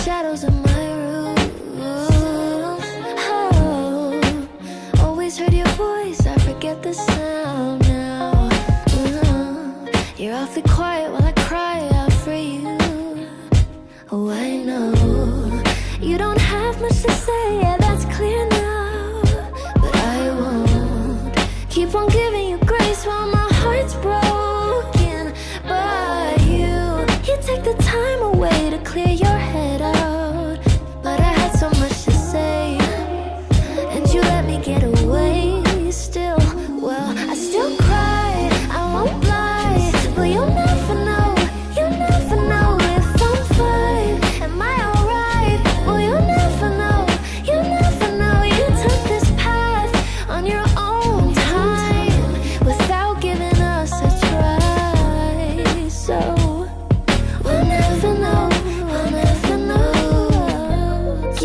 shadows of my room. Oh, always heard your voice, I forget the sound now. You're awfully quiet while I cry out for you. Oh, I know you don't have much to say, yeah, that's clear now. But I won't keep on giving you grace while my heart's broken. But you take the time away to clear your head out. But I had so much to say, and you let me get away still. Well, I still cry, I won't lie, but you'll never know, you'll never know if I'm fine. Am I alright? Well, you'll never know, you'll never know. You took this path on your own time without giving us a try. So we'll never know, we'll never know.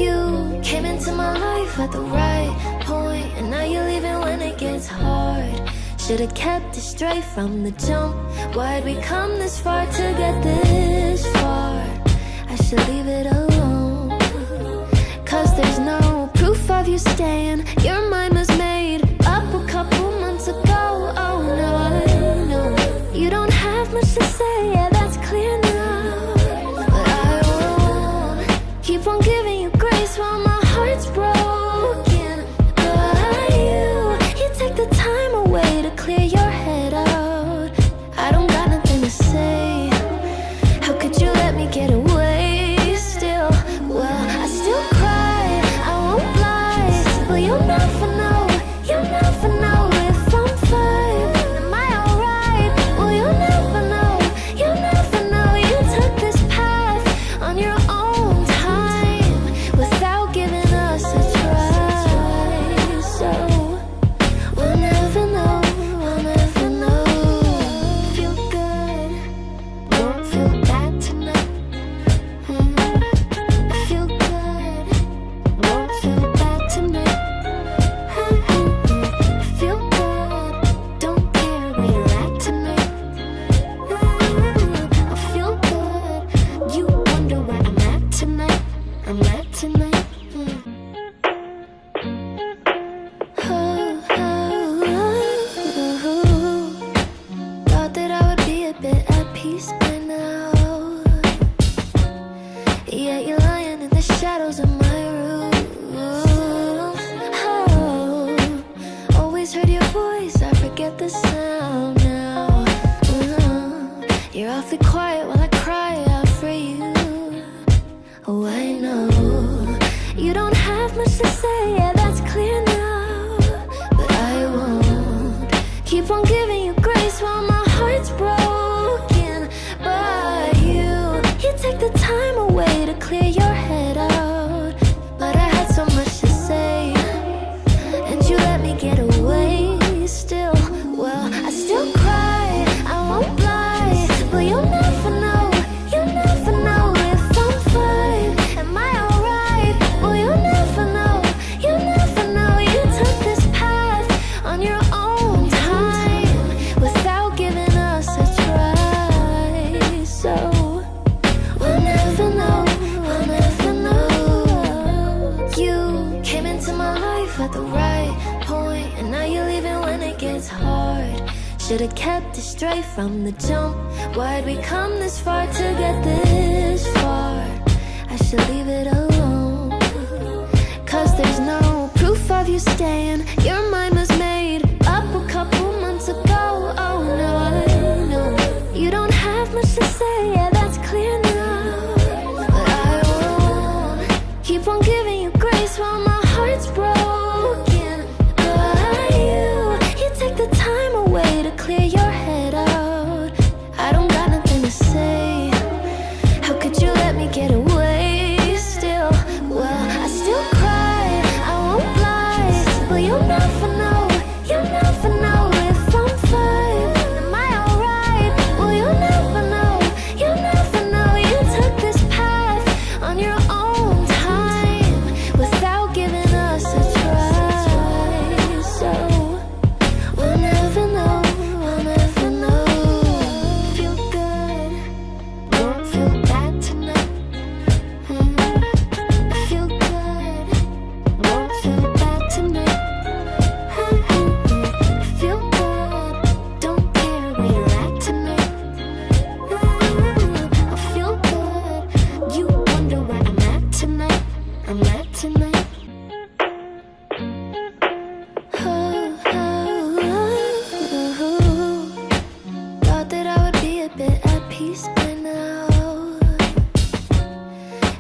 You came into my life at the right point, and now you're leaving when it gets hard. Should've kept it straight from the jump. Why'd we come this far to get this far? I should leave it alone, 'cause there's no proof of you staying. Your mind was made up a couple months ago. Oh no, I know you don't have much to say, yeah, that's clear now. But I won't keep on giving you grace while my heart's broken. But you take the time away to clear your head out. I don't got nothing to say. How could you let me get away still? Well, I still cry, I won't lie, but you'll never know, you'll never know if I'm fine. Am I alright? Well, you'll never know, you'll never know. You took this path on your own time without giving us a try. So we'll never know, we'll never know. Feel good, won't feel bad tonight. I feel good, won't feel bad tonight. I feel good, don't care where you're at tonight. I feel good, you wonder where I'm at tonight. I'm at tonight. Thought that I would be a bit at peace by now. Yeah, you're lying in the shadows of my room. Oh, always heard your voice, I forget the sound now. You're awfully quiet while I cry out for you. Oh, I know you don't have much to say, yeah, that's clear now. But I won't keep on giving you grace while my heart's broken. But you take the time away to clear your head out. But I had so much to say, and you let me get away still. Well, I still cry, I won't lie, but you'll never know, you'll never know if I'm fine. Am I alright? Well, you'll never know, you'll never know. You took this path on your own time without giving us a try. So we'll never know, we'll never know. You came into my life at the right point, and now you're leaving when it gets hard. Should've kept it straight from the jump. Why'd we come this far to get this far? I should leave it alone, 'cause there's no proof of you staying. Your mind was made up a couple months ago. Oh no, I know you don't have much to say, yeah, that's clear now. But I won't keep on giving you grace while my heart's broken. But you take the time away to clear your head out. I don't got nothing to say. How could you let me get away still? Well, I still cry, I won't lie, but you'll never know, you'll never know if I'm fine. Am I alright? Well, you'll never know, you'll never know. You took this path on your own time without giving us a try. So we'll never know, we'll never know. Feel good, won't feel bad tonight.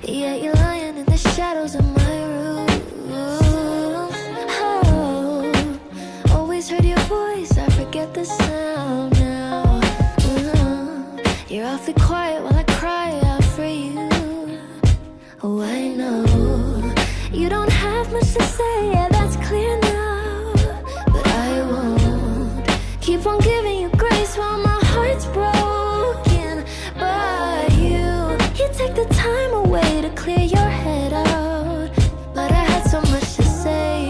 Yeah, you're lying in the shadows of my room. Oh, always heard your voice, I forget the sound now. You're awfully quiet while I cry out for you. Oh, I know you don't have much to say, yeah, that's clear now. But I won't keep on giving you grace while my heart's broken. But you take the time away to clear your head out. But I had so much to say,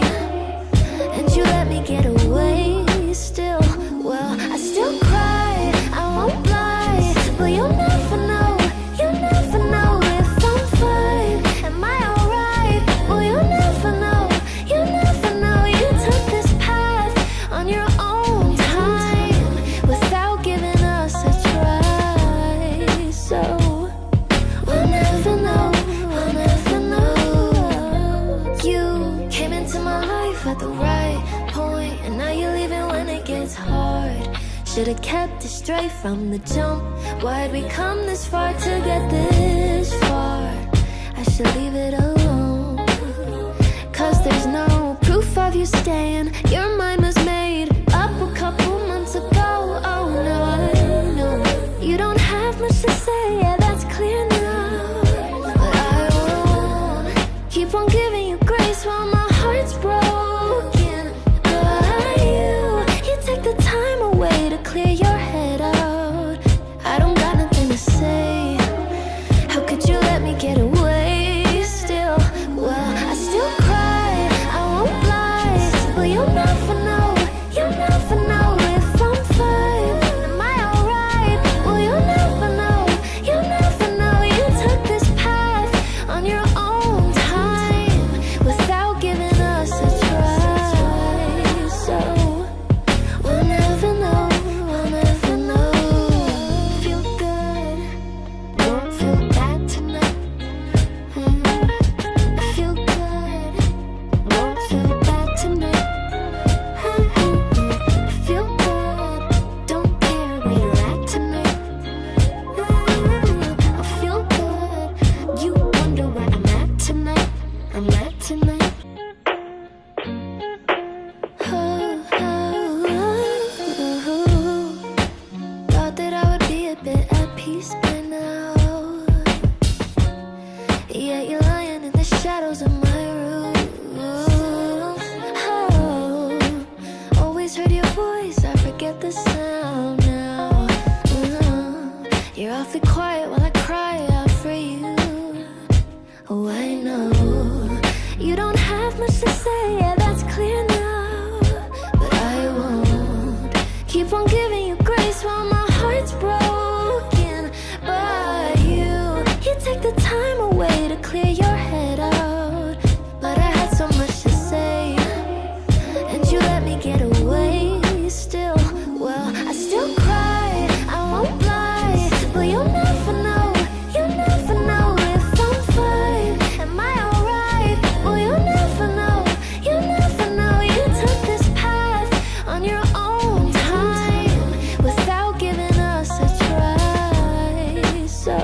and you let me get away still. Well, I still cry, I won't lie, but you'll never know, you'll never know if I'm fine. Am I alright? Well, you'll never know, you'll never know. You took this path on your own time without giving us a try. So we'll never know, we'll never know. You came into my life at the right point, and now you're leaving when it gets hard. Should've kept it straight from the jump. Why'd we come this far to get this far? I should leave it alone, 'cause there's no proof of you staying. Your mind was made up a couple months ago. Oh no, I know you don't have much to say, yeah, that's clear now. But I won't keep on giving you grace while my heart's broken. But you take the time away to clear your head out. I don't got nothing to say. How could you let me get away still? Well, I still cry, I won't lie, but you'll never know, you'll never know if I'm fine. Am I alright? Well, you'll never know, you'll never know. You took this path on your own time without giving us a try. So we'll never know, we'll never know. Feel good, won't feel bad tonight. I feel good, won't feel bad tonight. I feel good, don't care where you're at tonight. I feel good, you wonder where I'm at tonight. I'm at tonight. Thought that I would be a bit at peace by now. Yeah, you're lying in the shadows of my room. Oh, always heard your voice, I forget the sound now. You're awfully quiet while I cry out for you. Oh, I know you don't have much to say, yeah, that's clear now. But I won't keep on giving you grace while my heart's broken. But you take the time away to clear your head out. But I had so much to say, and you let me get away still. Well, I still cry, I won't lie, but you'll never know, you'll never know if I'm fine. Am I alright? Well, you'll never know, you'll never know. You took this path on your own time without giving us a try. So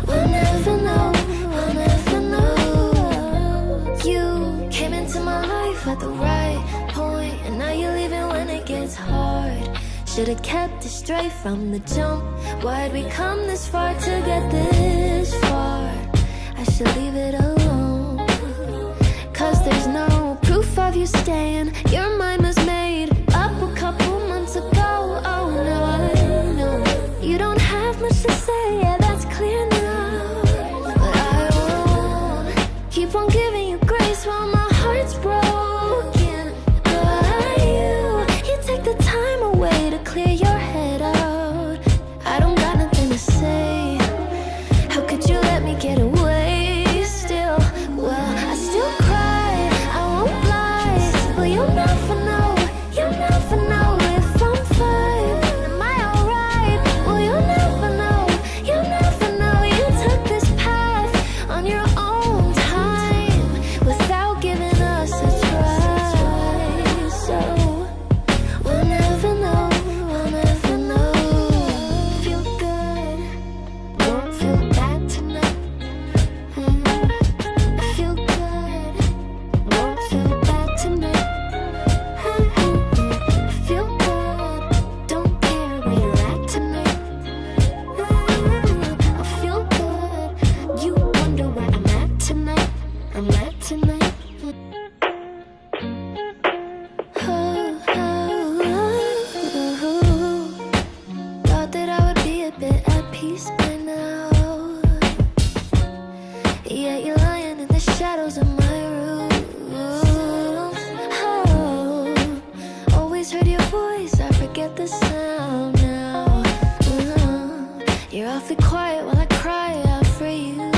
we'll never know, we'll never know. You came into my life at the right point, and now you're leaving when it gets hard. Should've kept it straight from the jump. Why'd we come this far to get this far? I should leave it alone, 'cause there's no proof of you staying. Your mind was made up a couple months ago. Oh no, I know you don't have much to say, yeah, that's clear now. But I won't keep on giving you grace while my heart's broken. But you take the time away to clear your head out. I don't got nothing to say. How could bit at peace by now. Yeah, you're lying in the shadows of my room. Oh, always heard your voice, I forget the sound now. You're awfully quiet while I cry out for you.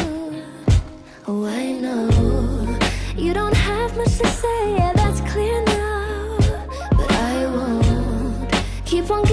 Oh, I know you don't have much to say, yeah, that's clear now. But I won't keep on